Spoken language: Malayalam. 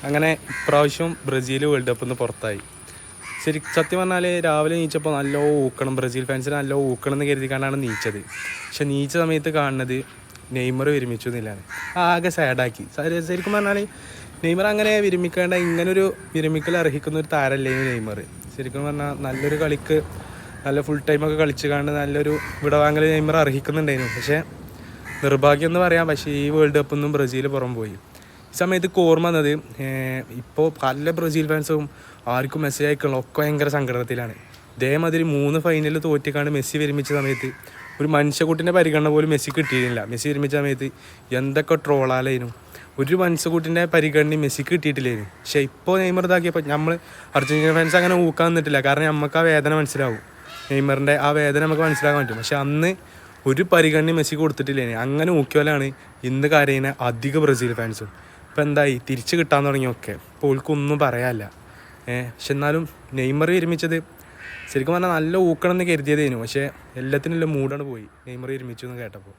അങ്ങനെ ഇപ്രാവശ്യം ബ്രസീൽ വേൾഡ് കപ്പിൽ നിന്ന് പുറത്തായി. സത്യം പറഞ്ഞാൽ രാവിലെ നീച്ചപ്പോൾ നല്ല ഊക്കണം, ബ്രസീൽ ഫാൻസിന് നല്ല ഊക്കണം എന്ന് കരുതിക്കാണ്ടാണ് നീച്ചത്. പക്ഷെ നീച്ച സമയത്ത് കാണുന്നത് നെയ്മർ വിരമിച്ചു എന്നില്ലാണ്. ആകെ സാഡാക്കി. ശരിക്കും പറഞ്ഞാൽ നെയ്മർ അങ്ങനെ വിരമിക്കേണ്ട, ഇങ്ങനൊരു വിരമിക്കൽ അർഹിക്കുന്ന ഒരു താരമല്ലേ നെയ്മർ. ശരിക്കും പറഞ്ഞാൽ നല്ലൊരു കളിക്ക് നല്ല ഫുൾ ടൈമൊക്കെ കളിച്ച് കാണുന്ന നല്ലൊരു വിടവാങ്ങൽ നെയ്മർ അർഹിക്കുന്നുണ്ടായിരുന്നു. പക്ഷേ നിർഭാഗ്യം എന്ന് പറയാം. പക്ഷേ ഈ വേൾഡ് കപ്പിൽ നിന്നും ബ്രസീൽ പുറം പോയി. ഈ സമയത്ത് ഓർമ്മ വന്നത്, ഇപ്പോൾ പല ബ്രസീൽ ഫാൻസും ആർക്കും മെസ്സി അയക്കണം ഒക്കെ ഭയങ്കര സങ്കടത്തിലാണ്. ഇതേമാതിരി 3 ഫൈനൽ തോറ്റിക്കാണ്ട് മെസ്സി വിരമിച്ച സമയത്ത് ഒരു മനുഷ്യക്കൂട്ടിൻ്റെ പരിഗണന പോലും മെസ്സി കിട്ടിയിരുന്നില്ല. മെസ്സി വിരമിച്ച സമയത്ത് എന്തൊക്കെ ട്രോളാലായിരുന്നു. ഒരു മനുഷ്യക്കൂട്ടിൻ്റെ പരിഗണന മെസ്സിക്ക് കിട്ടിയിട്ടില്ലായിരുന്നു. പക്ഷേ ഇപ്പോൾ നെയ്മർ ഇതാക്കിയപ്പോൾ നമ്മൾ അർജൻറ്റീന ഫാൻസ് അങ്ങനെ ഊക്കാൻ നിന്നിട്ടില്ല. കാരണം നമുക്ക് ആ വേദന മനസ്സിലാവും, നെയ്മറിൻ്റെ ആ വേദന നമുക്ക് മനസ്സിലാക്കാൻ പറ്റും. പക്ഷെ അന്ന് ഒരു പരിഗണന മെസ്സി കൊടുത്തിട്ടില്ലേനെ. അങ്ങനെ ഊക്കിയാലാണ് ഇന്ന് കരയുന്ന അധിക ബ്രസീൽ ഫാൻസും. ഇപ്പോൾ എന്തായി, തിരിച്ച് കിട്ടാൻ തുടങ്ങിയൊക്കെ. ഇപ്പോൾ ഓൾക്കൊന്നും പറയാനില്ല. പക്ഷെ എന്നാലും നെയ്മർ വിരമിച്ചത് ശരിക്കും പറഞ്ഞാൽ നല്ല ഊക്കണം എന്ന് കരുതിയതേനു. പക്ഷേ എല്ലാത്തിനുള്ള മൂടാണ് പോയി നെയ്മർ വിരമിച്ചു എന്ന് കേട്ടപ്പോൾ.